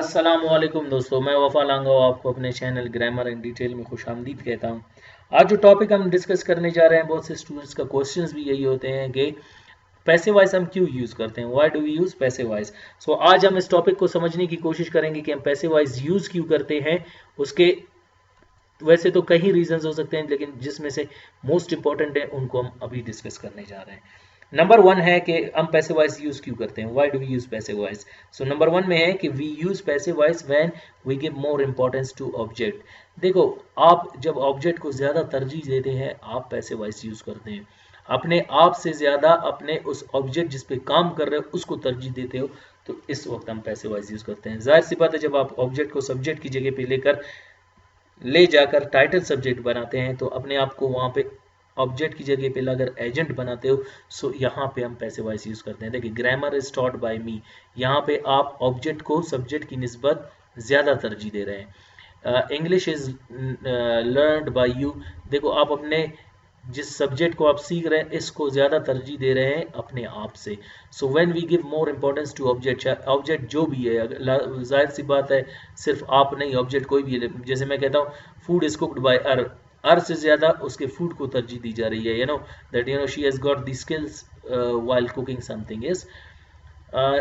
अस्सलामुअलैकुम दोस्तों, मैं वफा लांगा आपको अपने चैनल ग्रामर एंड डिटेल में खुशामदीद कहता हूं। आज जो टॉपिक हम डिस्कस करने जा रहे हैं, बहुत से स्टूडेंट्स का क्वेश्चंस भी यही होते हैं कि पैसिव वॉइस हम क्यों यूज करते हैं, why do we use passive voice. So आज हम इस टॉपिक को समझने की कोशिश करेंगे कि हम पैसिव वॉइस यूज क्यों करते हैं। उसके वैसे तो कई रीजंस हो सकते हैं, लेकिन जिसमें से मोस्ट इंपॉर्टेंट है उनको हम अभी डिस्कस करने जा रहे हैं। नंबर वन है कि हम पैसिव वॉइस यूज क्यों करते हैं, why do we use passive voice. So number one में है कि we use passive voice when we give more importance to object. देखो, आप जब ऑब्जेक्ट को ज्यादा तरजीह देते हैं, आप पैसिव वॉइस यूज करते हैं। अपने आप से ज्यादा अपने उस ऑब्जेक्ट जिस पे काम कर रहे हो उसको तरजीह देते हो, तो इस वक्त हम पैसिव वॉइस यूज करते हैं। जाहिर सी बात है, जब आप ऑब्जेक्ट को सब्जेक्ट की जगह पे ले जाकर टाइटल सब्जेक्ट बनाते हैं, तो अपने आप को वहां पे ऑब्जेक्ट की जगह पे अगर एजेंट बनाते हो, सो यहाँ पे हम पैसिव वॉइस यूज करते हैं। देखिए, ग्रामर इज टॉट बाय मी, यहाँ पे आप ऑब्जेक्ट को सब्जेक्ट की निस्बत ज्यादा तरजीह दे रहे हैं। English is learned by you, देखो आप अपने जिस सब्जेक्ट को आप सीख रहे हैं इसको ज्यादा तरजीह दे रहे हैं अपने आप से। So when we give more importance to object, object जो भी है, जाहिर सी बात है सिर्फ आप नहीं, ऑब्जेक्ट कोई भी है। जैसे मैं कहता हूँ फूड इज कुक्ड बाय अर से ज्यादा उसके फूड को तरजीह दी जा रही है। That she has got the skills while cooking something is.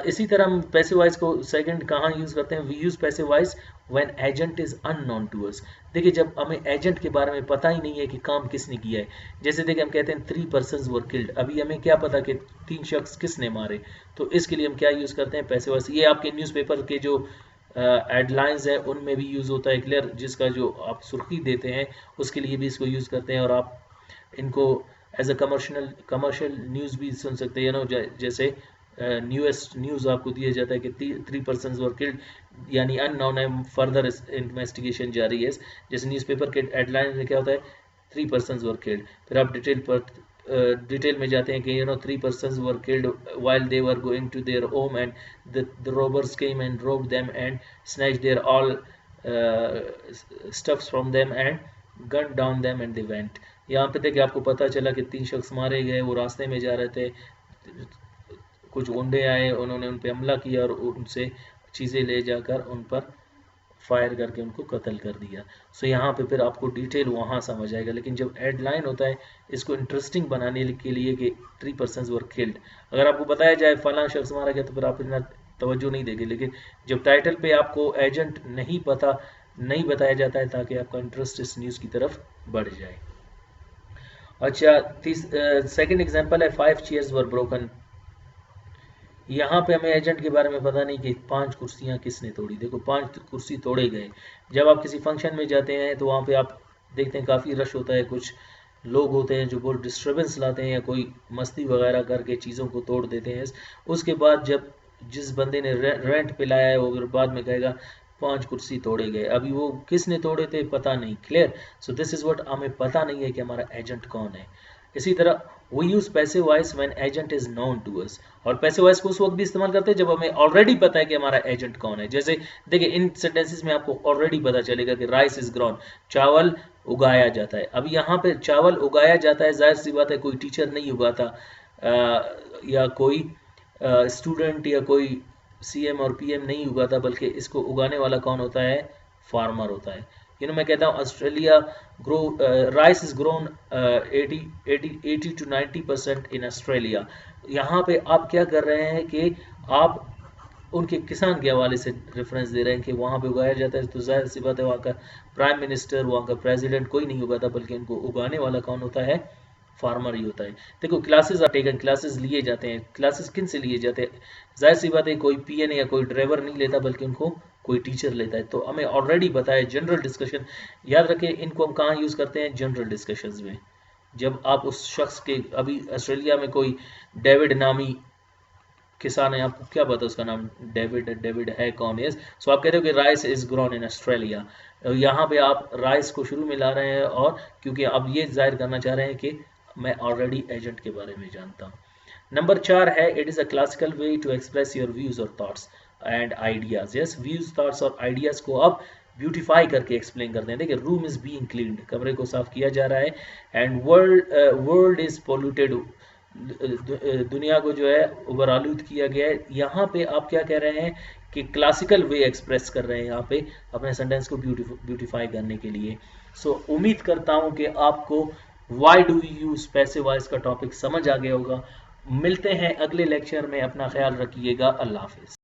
इसी तरह हम पैसिव वॉइस को सेकंड कहाँ यूज करते हैं, we use passive voice when agent is unknown to us. देखिए, जब हमें एजेंट के बारे में पता ही नहीं है कि काम किसने किया है, जैसे देखिए हम कहते हैं 3 पर्सन्स वर किल्ड, अभी हमें क्या पता कि 3 शख्स किसने मारे, तो इसके लिए हम क्या यूज करते हैं, पैसिव वॉइस। ये आपके न्यूज़पेपर के जो हेडलाइंस है उनमें भी यूज होता है, क्लियर, जिसका जो आप सुर्खी देते हैं उसके लिए भी इसको यूज करते हैं, और आप इनको एज अ कमर्शियल न्यूज़ भी सुन सकते हैं। जैसे न्यूज़ आपको दिया जाता है कि 3 पर्सन्स वर किल्ड, यानी अननोन है, फर्दर इन्वेस्टिगेशन जारी है। जैसे न्यूज़पेपर के हेडलाइन में क्या होता है, 3 पर्सन्स वर किल्ड, फिर आप डिटेल में जाते हैं कि 3 persons were killed while they were going to their home, and the robbers came and robbed them and snatched their all stuffs from them and gunned down them and they went। यहाँ पे देखिए आपको पता चला कि 3 शख्स मारे गए, वो रास्ते में जा रहे थे, कुछ गुंडे आए, उन्होंने उन पे हमला किया और उनसे चीज़ें ले जाकर उन पर फायर करके उनको कत्ल कर दिया। सो यहाँ पे फिर आपको डिटेल वहाँ समझ आएगा, लेकिन जब हेडलाइन होता है इसको इंटरेस्टिंग बनाने के लिए कि 3 persons वर किल्ड, अगर आपको बताया जाए फलां शख्स मारा गया तो फिर आप इतना तवज्जो नहीं देंगे। लेकिन जब टाइटल पे आपको एजेंट नहीं बताया जाता है, ताकि आपका इंटरेस्ट इस न्यूज़ की तरफ बढ़ जाए। अच्छा, सेकेंड एग्जाम्पल है 5 chairs वर ब्रोकन। यहाँ पे हमें एजेंट के बारे में पता नहीं कि 5 कुर्सियाँ किसने तोड़ी। देखो, 5 कुर्सी तोड़े गए। जब आप किसी फंक्शन में जाते हैं तो वहाँ पे आप देखते हैं काफ़ी रश होता है, कुछ लोग होते हैं जो बहुत डिस्टर्बेंस लाते हैं या कोई मस्ती वगैरह करके चीज़ों को तोड़ देते हैं। उसके बाद जब जिस बंदे ने रेंट पे लाया है वो फिर बाद में कहेगा 5 कुर्सी तोड़े गए, अभी वो किसने तोड़े थे पता नहीं, clear. So this is what, हमें पता नहीं है कि हमारा एजेंट कौन है। इसी तरह we use passive voice when agent is known to us, और पैसिव वॉइस को उस वक्त भी इस्तेमाल करते हैं जब हमें ऑलरेडी पता है कि हमारा एजेंट कौन है। जैसे देखिए, इन सेंटेंसेस में आपको ऑलरेडी पता चलेगा कि राइस इज ग्रोन, चावल उगाया जाता है। अब यहाँ पे चावल उगाया जाता है, जाहिर सी बात है कोई टीचर नहीं उगाता, या कोई स्टूडेंट या कोई सीएम और पीएम नहीं उगाता, बल्कि इसको उगाने वाला कौन होता है, फार्मर होता है। मैं कहता हूँ Australia grow rice is grown 80 to 90% in Australia. यहाँ पे आप क्या कर रहे हैं कि आप उनके किसान के हवाले से रेफरेंस दे रहे हैं कि वहाँ पे उगाया जाता है, तो जाहिर सी बात है वहाँ का प्राइम मिनिस्टर, वहाँ का प्रेसिडेंट कोई नहीं उगाता, बल्कि इनको उगाने वाला कौन होता है, फार्मर ही होता है। देखो, क्लासेस आर टेकन, क्लासेस लिए जाते हैं, क्लासेस किन से लिए जाते हैं, जाहिर सी बात है कोई पीएन या कोई ड्राइवर नहीं लेता, बल्कि उनको कोई टीचर लेता है। तो हमें ऑलरेडी बताया जनरल डिस्कशन, याद रखें इनको हम कहाँ यूज़ करते हैं, जनरल डिस्कशंस में। जब आप उस शख्स के, अभी ऑस्ट्रेलिया में कोई डेविड नामी किसान है, आपको क्या पता उसका नाम डेविड है कौन है, सो आप कहते हो कि rice is grown in Australia. यहाँ पे आप राइस को शुरू में ला रहे हैं, और क्योंकि आप ये जाहिर करना चाह रहे हैं कि मैं ऑलरेडी एजेंट के बारे में जानता हूँ। नंबर 4 है, it is a classical way to express your views और thoughts and ideas. Yes, views, thoughts और आइडियाज को आप ब्यूटिफाई करके एक्सप्लेन करते हैं। देखिए, रूम इज बीइंग क्लीन्ड, कमरे को साफ किया जा रहा है, एंड वर्ल्ड इज पोल्यूटेड, दुनिया को जो है उबर आलूद किया गया है। यहाँ पे आप क्या कह रहे हैं कि क्लासिकल वे एक्सप्रेस कर रहे हैं यहाँ पे अपने सेंटेंस को ब्यूटीफाई करने के लिए। सो उम्मीद करता हूँ कि आपको why do you use passive voice का टॉपिक समझ आ गया होगा। मिलते हैं अगले लेक्चर में, अपना ख्याल रखिएगा, अल्लाह हाफिज।